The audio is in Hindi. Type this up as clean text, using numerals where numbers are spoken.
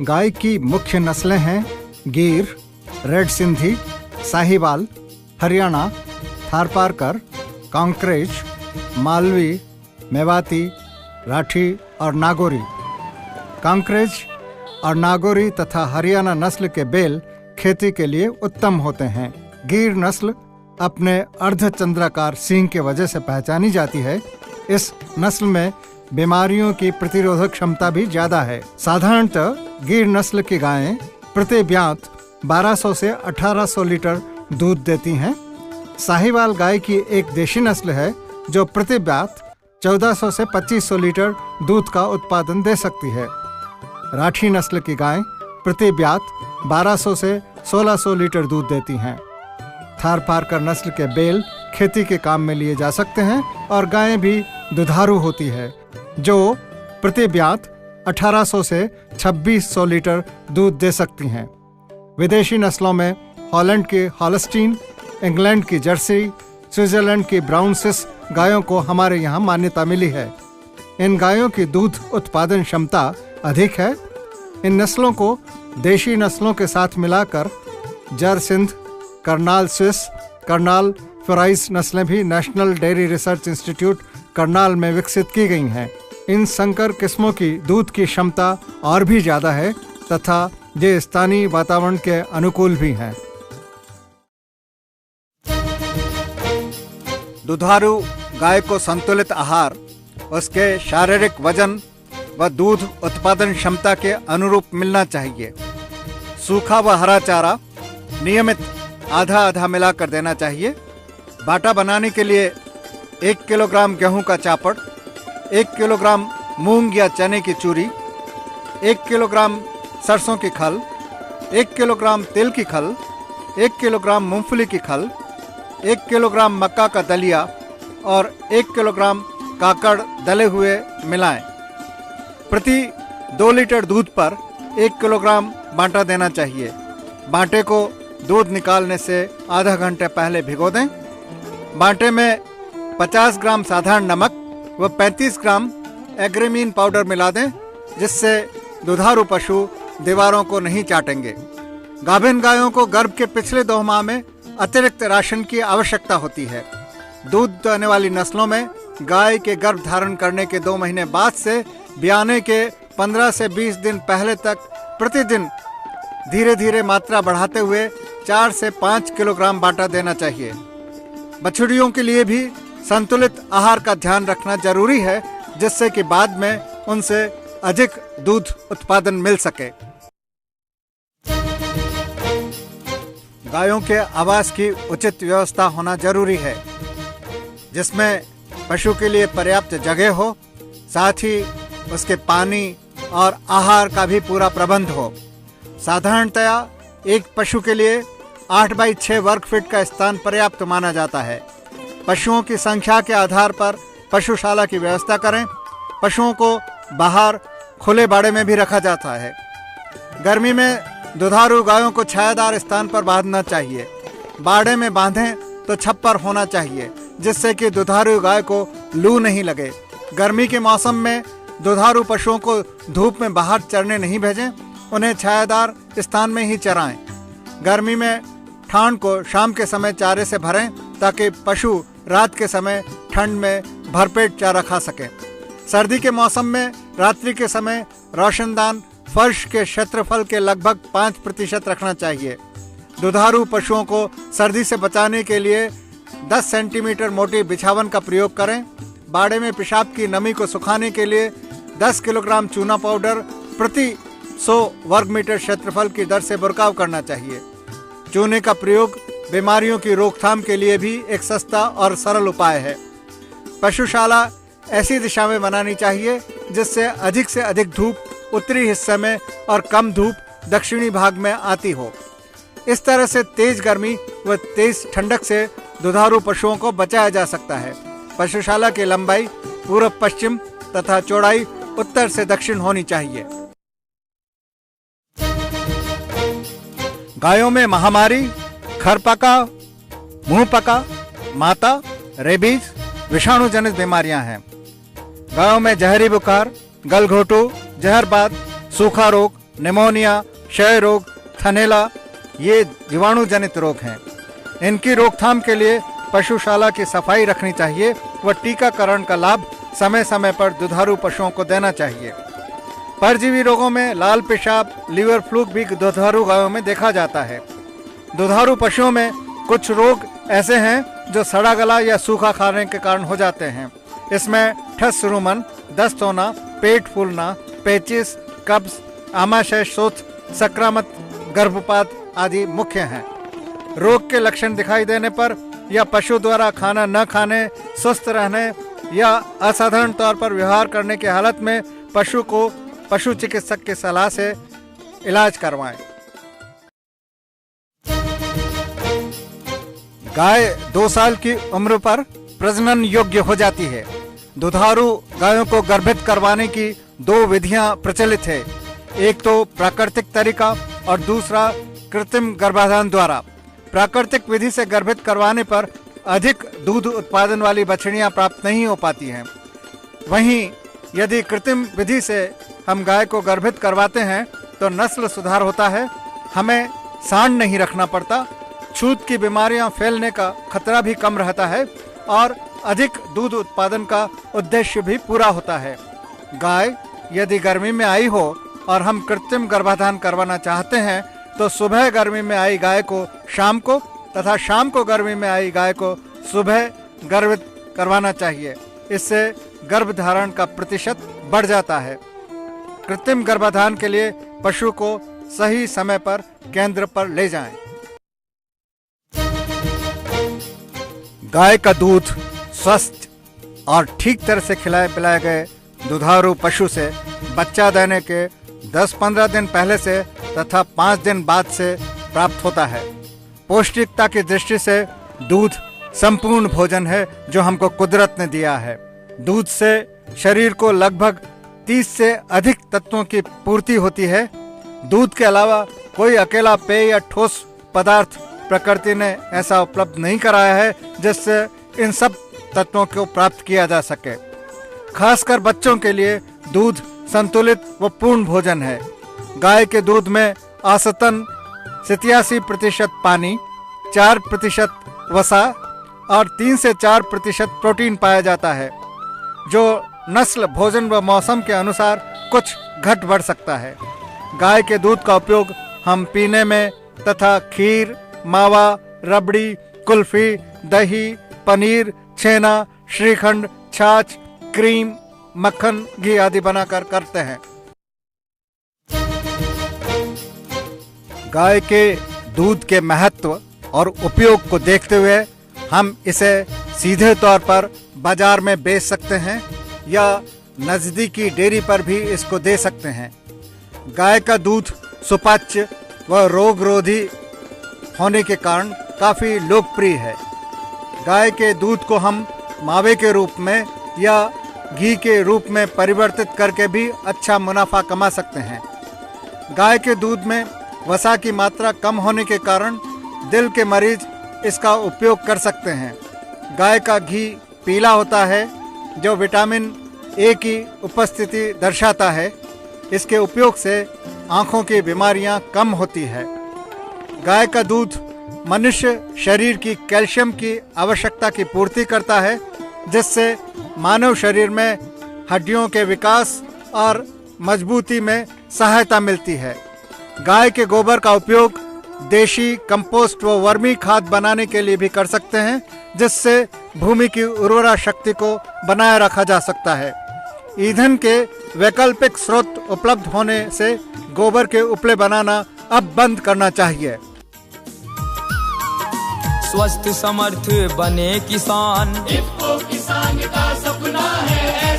गाय की मुख्य नस्लें हैं गिर, रेड सिंधी, साहिवाल, हरियाणा, थारपारकर, कांकरेज, मालवी, मेवाती, राठी और नागौरी। कांकरेज और नागौरी तथा हरियाणा नस्ल के बैल खेती के लिए उत्तम होते हैं। गिर नस्ल अपने अर्धचंद्राकार सींग के वजह से पहचानी जाती है। इस नस्ल में बीमारियों की प्रतिरोधक क्षमता भी ज्यादा है। साधारणतः गिर नस्ल की गायें प्रति ब्यात 1200 से 1800 लीटर दूध देती हैं। साहिवाल गाय की एक देशी नस्ल है जो प्रति ब्यात 1400 से 2500 लीटर दूध का उत्पादन दे सकती है। राठी नस्ल की गायें प्रति ब्यात 1200 से 1600 लीटर दूध देती हैं। थारपारकर नस्ल के बैल खेती के काम में लिए जा सकते हैं और गायें भी दुधारू होती है जो प्रति ब्यात 1800 से 2600 लीटर दूध दे सकती हैं। विदेशी नस्लों में हॉलैंड की हॉलस्टीन, इंग्लैंड की जर्सी, स्विट्जरलैंड की ब्राउन स्विस गायों को हमारे यहाँ मान्यता मिली है। इन गायों की दूध उत्पादन क्षमता अधिक है। इन नस्लों को देशी नस्लों के साथ मिलाकर जर सिंध, करनाल स्विस, करनाल फ्राइज नस्लें भी national dairy research institute Karnal में विकसित की गई हैं। इन संकर किस्मों की दूध की क्षमता और भी ज़्यादा है तथा ये स्थानीय वातावरण के अनुकूल भी हैं। दुधारू गाय को संतुलित आहार, उसके शारीरिक वजन व दूध उत्पादन क्षमता के अनुरूप मिलना चाहिए। सूखा व हरा चारा नियमित आधा आधा मिलाकर देना चाहिए। बाटा बनाने के लिए 1 किलोग्राम गेहूं का चापड़, 1 किलोग्राम मूंग या चने की चूरी, 1 किलोग्राम सरसों की खल, 1 किलोग्राम तिल की खल, 1 किलोग्राम मूंगफली की खल, 1 किलोग्राम मक्का का दलिया और 1 किलोग्राम काकड़ दले हुए मिलाएं। प्रति 2 लीटर दूध पर 1 किलोग्राम बाटा देना चाहिए। बाटे को दूध निकालने से आधा घंटे पहले भिगो दें। बाटे में 50 ग्राम साधारण नमक व 35 ग्राम एग्रीमीन पाउडर मिला दें, जिससे दुधारू पशु दीवारों को नहीं चाटेंगे। गाभिन गायों को गर्भ के पिछले 2 माह में अतिरिक्त राशन की आवश्यकता होती है। दूध देने वाली नस्लों में गाय के गर्भ धारण करने के 2 महीने बाद से ब्याने के 15 से 20 दिन पहले तक प्रतिदिन धीरे धीरे मात्रा बढ़ाते हुए 4 से 5 किलोग्राम बाटा देना चाहिए। बछड़ियों के लिए भी संतुलित आहार का ध्यान रखना जरूरी है, जिससे कि बाद में उनसे अधिक दूध उत्पादन मिल सके। गायों के आवास की उचित व्यवस्था होना जरूरी है, जिसमें पशु के लिए पर्याप्त जगह हो, साथ ही उसके पानी और आहार का भी पूरा प्रबंध हो। साधारणतया एक पशु के लिए 8 बाई 6 वर्ग फीट का स्थान पर्याप्त माना जाता है। पशुओं की संख्या के आधार पर पशुशाला की व्यवस्था करें। पशुओं को बाहर खुले बाड़े में भी रखा जाता है। गर्मी में दुधारू गायों को छायादार स्थान पर बांधना चाहिए। बाड़े में बांधें तो छप्पर होना चाहिए, जिससे कि दुधारू गाय को लू नहीं लगे। गर्मी के मौसम में दुधारू पशुओं को धूप में बाहर चरने नहीं भेजें, उन्हें छायादार स्थान में ही चराएं। गर्मी में ठांड को शाम के समय चारे से भरें, ताकि पशु रात के समय ठंड में भरपेट चारा खा सकें। सर्दी के मौसम में रात्रि के समय रोशनदान फर्श के क्षेत्रफल के लगभग 5% रखना चाहिए। दुधारू पशुओं को सर्दी से बचाने के लिए 10 सेंटीमीटर मोटी बिछावन का प्रयोग करें। बाड़े में पेशाब की नमी को सुखाने के लिए 10 किलोग्राम चूना पाउडर प्रति 100 वर्ग मीटर क्षेत्रफल की दर से बुरकाव करना चाहिए। चूने का प्रयोग बीमारियों की रोकथाम के लिए भी एक सस्ता और सरल उपाय है। पशुशाला ऐसी दिशा में बनानी चाहिए जिससे अधिक से अधिक धूप उत्तरी हिस्से में और कम धूप दक्षिणी भाग में आती हो। इस तरह से तेज गर्मी व तेज ठंडक से दुधारू पशुओं को बचाया जा सकता है। पशुशाला की लंबाई पूर्व पश्चिम तथा चौड़ाई उत्तर से दक्षिण होनी चाहिए। गायों में महामारी, खरपका, मुंहपका, माता, रेबीज विषाणु जनित बीमारियां हैं। गायों में जहरी बुखार, गलघोटू, जहरबाद, सूखा रोग, निमोनिया, क्षय रोग, थनैला ये जीवाणु जनित रोग हैं। इनकी रोकथाम के लिए पशुशाला की सफाई रखनी चाहिए व टीकाकरण का लाभ समय समय पर दुधारू पशुओं को देना चाहिए। परजीवी रोगों में लाल पेशाब, लीवर फ्लूक भी दुधारू गायों में देखा जाता है। दुधारू पशुओं में कुछ रोग ऐसे हैं जो सड़ा गला या सूखा खाने के कारण हो जाते हैं। इसमें ठस रुमन, दस्त होना, पेट फूलना, पेचिस, कब्ज, आमाशय शोथ, संक्रामक गर्भपात आदि मुख्य हैं। रोग के लक्षण दिखाई देने पर या पशु द्वारा खाना न खाने, स्वस्थ रहने या असाधारण तौर पर व्यवहार करने की हालत में पशु को पशु चिकित्सक की सलाह से इलाज करवाएं। गाय 2 साल की उम्र पर प्रजनन योग्य हो जाती है। दुधारू गायों को गर्भित करवाने की 2 विधियां प्रचलित है। एक तो प्राकृतिक तरीका और दूसरा कृत्रिम गर्भाधान द्वारा। प्राकृतिक विधि से गर्भित करवाने पर अधिक दूध उत्पादन वाली बछड़ियां प्राप्त नहीं हो पाती हैं। वहीं यदि कृत्रिम विधि से हम गाय को गर्भित करवाते हैं तो नस्ल सुधार होता है, हमें सांड नहीं रखना पड़ता, छूत की बीमारियां फैलने का खतरा भी कम रहता है और अधिक दूध उत्पादन का उद्देश्य भी पूरा होता है। गाय यदि गर्मी में आई हो और हम कृत्रिम गर्भाधान करवाना चाहते हैं तो सुबह गर्मी में आई गाय को शाम को तथा शाम को गर्मी में आई गाय को सुबह गर्भित करवाना चाहिए। इससे गर्भधारण का प्रतिशत बढ़ जाता है। कृत्रिम गर्भाधान के लिए पशु को सही समय पर केंद्र पर ले जाएं। गाय का दूध स्वस्थ और ठीक तरह से खिलाए पिलाए गए दुधारू पशु से बच्चा देने के 10-15 दिन पहले से तथा 5 दिन बाद से प्राप्त होता है। पौष्टिकता की दृष्टि से दूध संपूर्ण भोजन है जो हमको कुदरत ने दिया है। दूध से शरीर को लगभग 30 से अधिक तत्वों की पूर्ति होती है। दूध के अलावा कोई अकेला पेय या ठोस पदार्थ प्रकृति ने ऐसा उपलब्ध नहीं कराया है जिससे इन सब तत्वों को प्राप्त किया जा सके। खासकर बच्चों के लिए दूध संतुलित व पूर्ण भोजन है। गाय के दूध में औसतन 87% पानी, 4% वसा और 3 से 4% प्रोटीन पाया जाता है, जो नस्ल, भोजन व मौसम के अनुसार कुछ घट बढ़ सकता है। गाय के दूध का उपयोग हम पीने में तथा खीर, मावा, रबड़ी, कुल्फी, दही, पनीर, छेना, श्रीखंड, छाछ, क्रीम, मक्खन, घी आदि बनाकर करते हैं। गाय के दूध के महत्व और उपयोग को देखते हुए हम इसे सीधे तौर पर बाजार में बेच सकते हैं या नजदीकी डेयरी पर भी इसको दे सकते हैं। गाय का दूध सुपाच्य व रोगरोधी होने के कारण काफ़ी लोकप्रिय है। गाय के दूध को हम मावे के रूप में या घी के रूप में परिवर्तित करके भी अच्छा मुनाफा कमा सकते हैं। गाय के दूध में वसा की मात्रा कम होने के कारण दिल के मरीज इसका उपयोग कर सकते हैं। गाय का घी पीला होता है जो विटामिन ए की उपस्थिति दर्शाता है। इसके उपयोग से आँखों की बीमारियां कम होती है। गाय का दूध मनुष्य शरीर की कैल्शियम की आवश्यकता की पूर्ति करता है, जिससे मानव शरीर में हड्डियों के विकास और मजबूती में सहायता मिलती है। गाय के गोबर का उपयोग देशी कंपोस्ट व वर्मी खाद बनाने के लिए भी कर सकते हैं, जिससे भूमि की उर्वरा शक्ति को बनाए रखा जा सकता है। ईंधन के वैकल्पिक स्रोत उपलब्ध होने से गोबर के उपले बनाना अब बंद करना चाहिए। स्वस्थ समर्थ बने किसान, इफ्को किसान का सपना है।